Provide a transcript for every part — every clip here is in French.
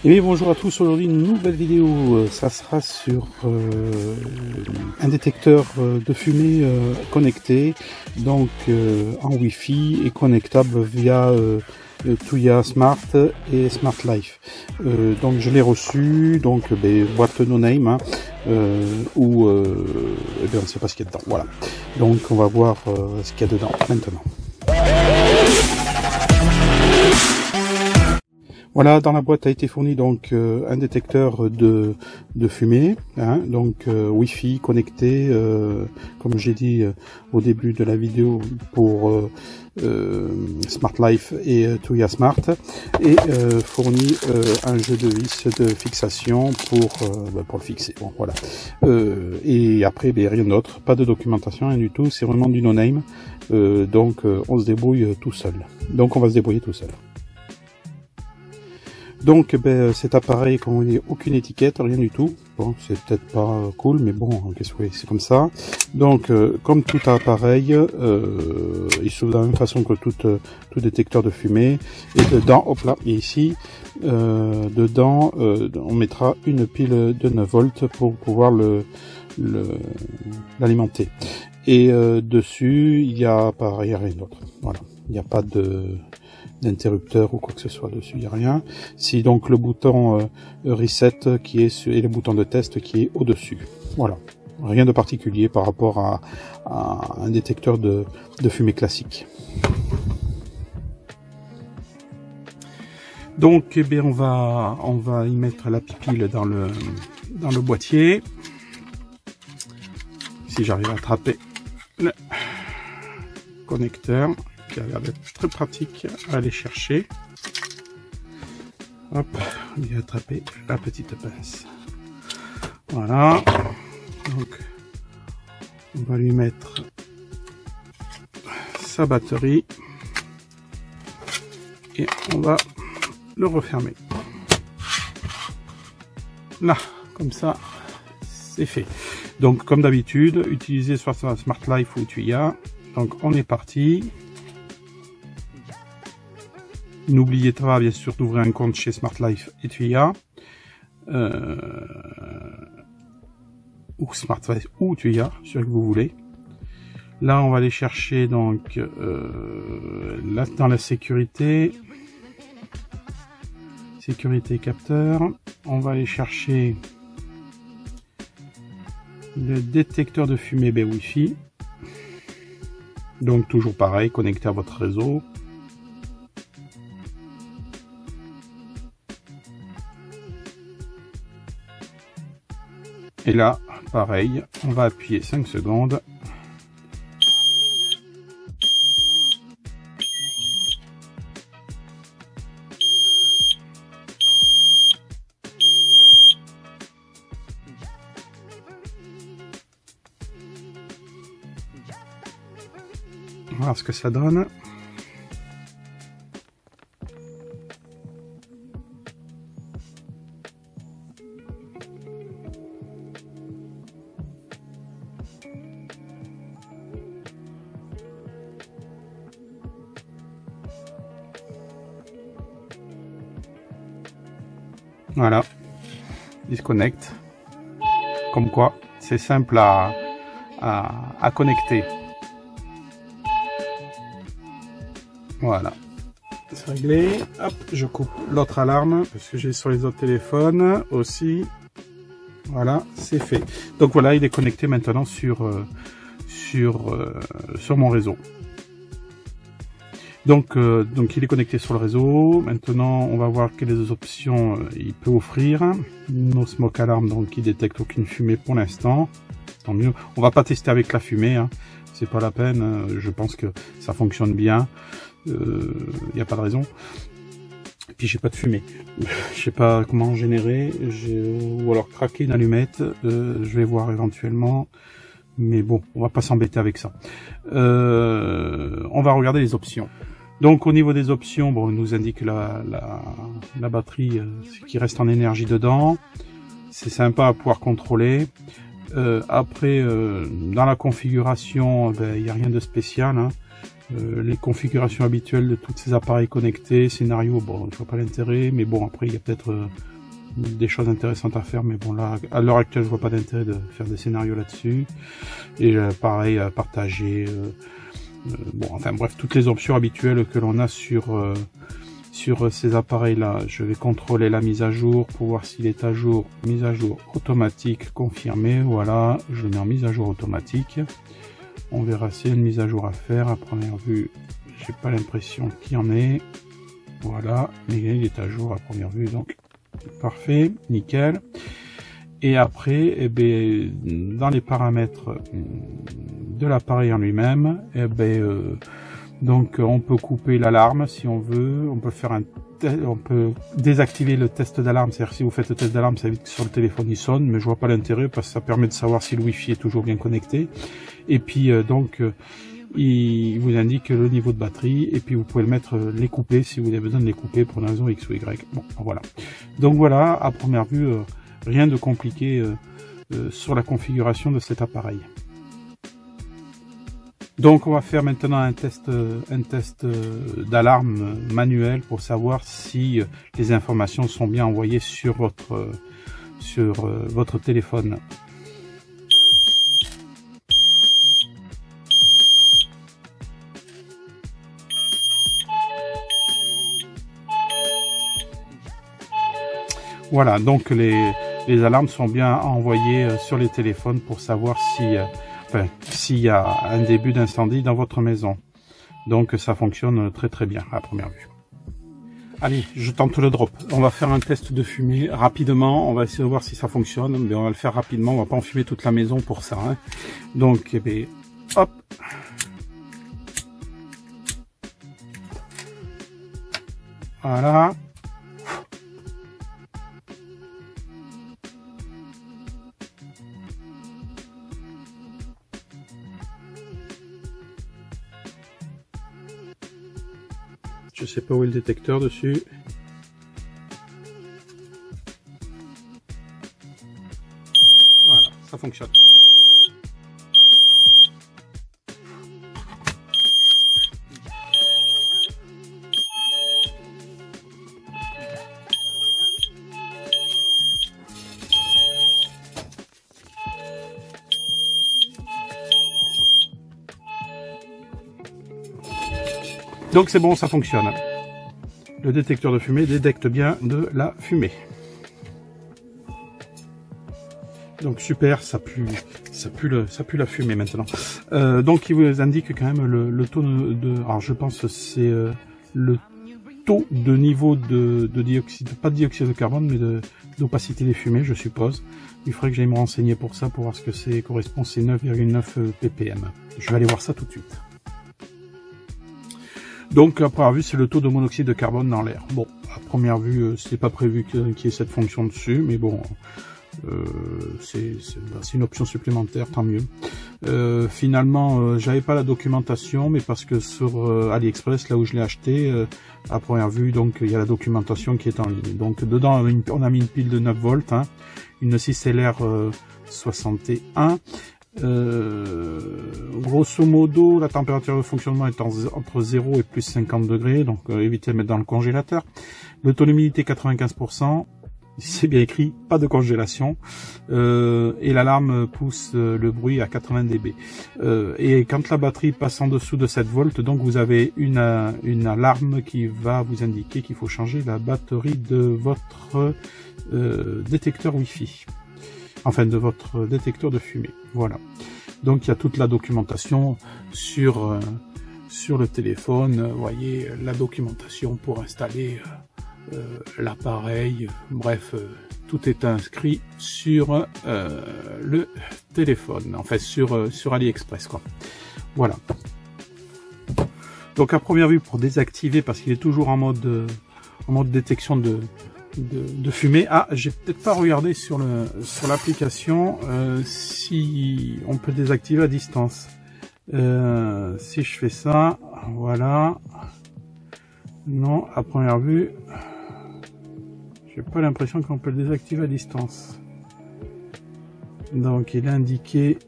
Et bien bonjour à tous, aujourd'hui une nouvelle vidéo, ça sera sur un détecteur de fumée connecté, donc en Wi-Fi et connectable via Tuya Smart et Smart Life. Donc je l'ai reçu, donc boîte no name, hein, où on ne sait pas ce qu'il y a dedans. Voilà. Donc on va voir ce qu'il y a dedans maintenant. Voilà, dans la boîte a été fourni donc un détecteur de fumée, hein, donc Wi-Fi connecté, comme j'ai dit au début de la vidéo pour Smart Life et Tuya Smart, et fourni un jeu de vis de fixation pour le fixer. Bon, voilà. Et après, rien d'autre, pas de documentation, rien du tout. C'est vraiment du no-name, donc on se débrouille tout seul. Donc on va se débrouiller tout seul. Donc cet appareil, comme vous voyez, aucune étiquette, rien du tout. Bon, c'est peut-être pas cool, mais bon, qu'est-ce que c'est comme ça. Donc comme tout appareil, il s'ouvre de la même façon que tout détecteur de fumée. Et dedans, hop là, et ici, dedans, on mettra une pile de 9 volts pour pouvoir l'alimenter. Et dessus, il y a pareil, rien d'autre. Voilà, il n'y a pas d'interrupteur ou quoi que ce soit dessus, il n'y a rien. Si donc le bouton reset qui est et le bouton de test qui est au-dessus. Voilà, rien de particulier par rapport à un détecteur de fumée classique. Donc on va y mettre la pipille dans le boîtier. Si j'arrive à attraper le connecteur, qui a l'air d'être très pratique à aller chercher. Hop, on va attraper la petite pince. Voilà. Donc, on va lui mettre sa batterie et on va le refermer. Là, comme ça, c'est fait. Donc, comme d'habitude, utilisez soit Smart Life ou Tuya. Donc, on est parti. N'oubliez pas, bien sûr, d'ouvrir un compte chez Smart Life et Tuya. Ou Smart Life ou Tuya, ce que vous voulez. Là, on va aller chercher, donc, là, dans la sécurité capteur, on va aller chercher le détecteur de fumée Wi-Fi. Donc, toujours pareil, connecté à votre réseau. Et là, pareil, on va appuyer 5 secondes. On va voir ce que ça donne. Voilà, disconnect. Comme quoi, c'est simple à connecter. Voilà, c'est réglé. Hop, je coupe l'autre alarme parce que j'ai sur les autres téléphones aussi. Voilà, c'est fait. Donc voilà, il est connecté maintenant sur mon réseau. Donc il est connecté sur le réseau. Maintenant, on va voir quelles options il peut offrir. No smoke alarm, donc il détecte aucune fumée pour l'instant. Tant mieux. On va pas tester avec la fumée, hein. C'est pas la peine. Je pense que ça fonctionne bien. Il n'y a pas de raison. Et puis j'ai pas de fumée. Je sais pas comment générer, ou alors craquer une allumette. Je vais voir éventuellement. Mais bon, on va pas s'embêter avec ça. On va regarder les options. Donc au niveau des options, bon, il nous indique la batterie, ce qui reste en énergie dedans. C'est sympa à pouvoir contrôler. Après, dans la configuration, il n'y a rien de spécial, hein. Les configurations habituelles de tous ces appareils connectés, scénario, bon, je vois pas l'intérêt, mais bon, après il y a peut-être des choses intéressantes à faire, mais bon là, à l'heure actuelle, je vois pas d'intérêt de faire des scénarios là-dessus. Et pareil, partager, bon, enfin bref, toutes les options habituelles que l'on a sur ces appareils-là. Je vais contrôler la mise à jour pour voir s'il est à jour. Mise à jour automatique confirmée. Voilà, je le mets en mise à jour automatique. On verra s'il y a une mise à jour à faire. À première vue, j'ai pas l'impression qu'il y en ait. Voilà, mais il est à jour à première vue, donc parfait, nickel. Et après, eh bien, dans les paramètres de l'appareil en lui-même, eh bien, donc on peut couper l'alarme si on veut, on peut faire on peut désactiver le test d'alarme, c'est-à-dire si vous faites le test d'alarme, ça évite que sur le téléphone il sonne, mais je vois pas l'intérêt parce que ça permet de savoir si le Wi-Fi est toujours bien connecté. Et puis donc il vous indique le niveau de batterie, et puis vous pouvez le mettre, les couper si vous avez besoin de les couper pour une raison X ou Y. Bon, voilà. Donc voilà, à première vue, rien de compliqué sur la configuration de cet appareil. Donc on va faire maintenant un test d'alarme manuel pour savoir si les informations sont bien envoyées sur votre téléphone. Voilà, donc les alarmes sont bien envoyées sur les téléphones pour savoir s'il y a un début d'incendie dans votre maison. Donc ça fonctionne très très bien à première vue. Allez, je tente le drop. On va faire un test de fumée rapidement. On va essayer de voir si ça fonctionne, mais on va le faire rapidement. On va pas enfumer toute la maison pour ça, hein. Donc, eh bien, hop. Voilà. Je sais pas où est le détecteur dessus. Voilà, ça fonctionne. Donc c'est bon, ça fonctionne. Le détecteur de fumée détecte bien de la fumée. Donc super, ça pue la fumée maintenant. Donc il vous indique quand même le taux de, alors je pense que c'est le taux de niveau de dioxyde, pas de dioxyde de carbone, mais d'opacité des fumées, je suppose. Il faudrait que j'aille me renseigner pour ça, pour voir ce que c'est correspond. C'est 9,9 ppm. Je vais aller voir ça tout de suite. Donc à première vue, c'est le taux de monoxyde de carbone dans l'air. Bon, à première vue, c'est pas prévu qu'il y ait cette fonction dessus, mais bon, c'est une option supplémentaire, tant mieux. Finalement, j'avais pas la documentation, mais parce que sur AliExpress, là où je l'ai acheté, à première vue, donc il y a la documentation qui est en ligne. Donc dedans, on a mis une pile de 9 volts, hein, une 6LR 61. Grosso modo, la température de fonctionnement est entre 0 et plus 50 degrés, donc évitez de mettre dans le congélateur. Le taux d'humidité 95%, c'est bien écrit, pas de congélation, et l'alarme pousse le bruit à 80 dB. Et quand la batterie passe en dessous de 7 volts, donc vous avez une alarme qui va vous indiquer qu'il faut changer la batterie de votre détecteur Wi-Fi. Enfin, de votre détecteur de fumée. Voilà. Donc il y a toute la documentation sur le téléphone. Vous voyez la documentation pour installer l'appareil. Bref, tout est inscrit sur le téléphone. Enfin, sur AliExpress, quoi. Voilà. Donc à première vue, pour désactiver, parce qu'il est toujours en mode détection de fumée. Ah, j'ai peut-être pas regardé sur l'application si on peut désactiver à distance. Si je fais ça, voilà. Non, à première vue, j'ai pas l'impression qu'on peut le désactiver à distance. Donc il est indiqué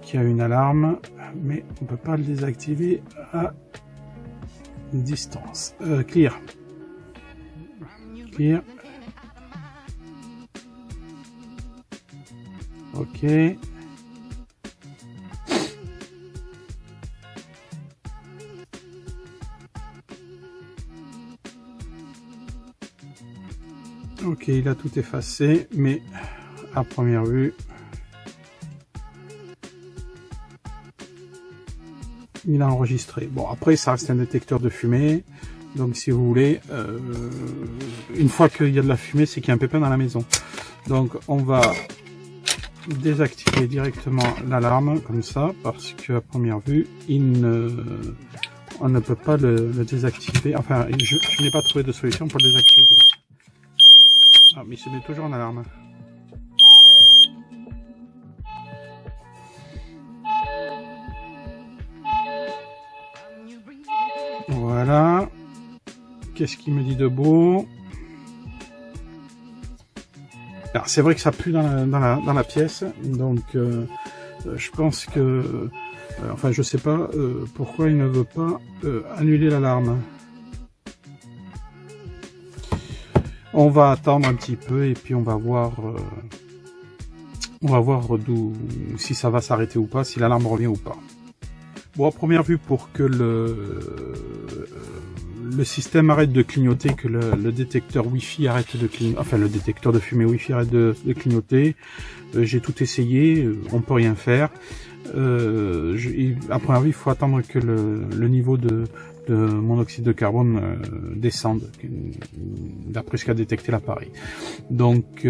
qu'il y a une alarme, mais on peut pas le désactiver à distance. Clear. suffire. Ok. Ok, il a tout effacé, mais à première vue, il a enregistré. Bon, après, ça reste un détecteur de fumée. Donc, si vous voulez, une fois qu'il y a de la fumée, c'est qu'il y a un pépin dans la maison. Donc, on va désactiver directement l'alarme, comme ça, parce qu'à première vue, on ne peut pas le désactiver. Enfin, je n'ai pas trouvé de solution pour le désactiver. Ah, mais il se met toujours en alarme. Voilà. Qu'est-ce qu'il me dit de beau? Alors, c'est vrai que ça pue dans la pièce, donc je pense que... enfin, je sais pas pourquoi il ne veut pas annuler l'alarme. On va attendre un petit peu et puis on va voir d'où, si ça va s'arrêter ou pas, si l'alarme revient ou pas. Bon, à première vue, pour que le système arrête de clignoter, que le détecteur Wi-Fi arrête de clignoter, enfin le détecteur de fumée Wi-Fi arrête de clignoter, j'ai tout essayé, on peut rien faire. À première vue, il faut attendre que le niveau de monoxyde de carbone descende, d'après ce qu'a détecté l'appareil. Donc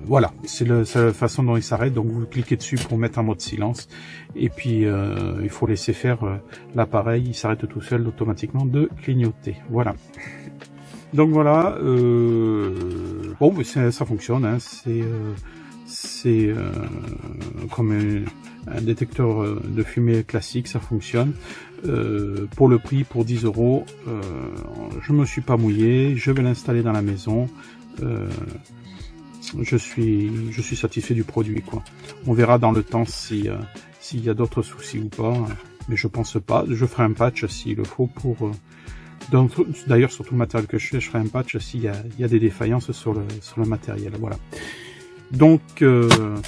voilà, c'est la façon dont il s'arrête. Donc vous cliquez dessus pour mettre en mode silence, et puis il faut laisser faire l'appareil, il s'arrête tout seul automatiquement de clignoter. Voilà. Donc voilà, bon, mais ça fonctionne, hein, c'est comme un détecteur de fumée classique, ça fonctionne. Pour le prix, pour 10 €, je me suis pas mouillé, je vais l'installer dans la maison. Je suis satisfait du produit, quoi. On verra dans le temps s'il y a d'autres soucis ou pas, mais je pense pas. Je ferai un patch s'il le faut pour... D'ailleurs, sur tout le matériel que je fais, je ferai un patch s'il y a des défaillances sur le matériel. Voilà. Donc,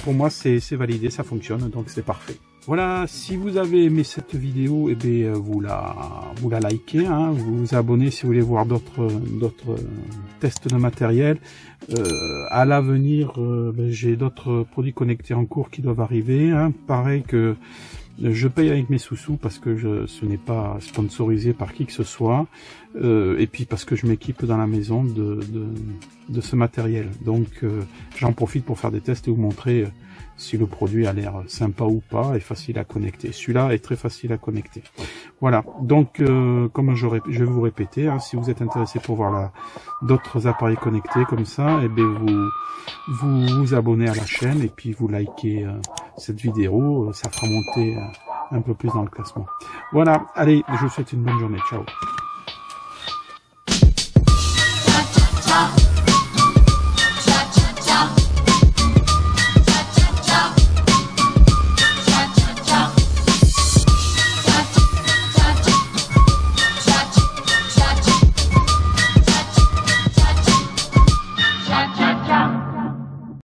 pour moi, c'est validé, ça fonctionne, donc c'est parfait. Voilà, si vous avez aimé cette vidéo, eh bien, vous la likez, hein, vous vous abonnez si vous voulez voir d'autres tests de matériel. À l'avenir, j'ai d'autres produits connectés en cours qui doivent arriver. Hein. Pareil que je paye avec mes sous-sous parce que ce n'est pas sponsorisé par qui que ce soit. Et puis parce que je m'équipe dans la maison de ce matériel. Donc j'en profite pour faire des tests et vous montrer si le produit a l'air sympa ou pas et facile à connecter. Celui-là est très facile à connecter. Voilà, donc comme je vais vous répéter, hein, si vous êtes intéressé pour voir d'autres appareils connectés comme ça, eh bien vous vous abonnez à la chaîne et puis vous likez cette vidéo, ça fera monter un peu plus dans le classement. Voilà, allez, je vous souhaite une bonne journée, ciao.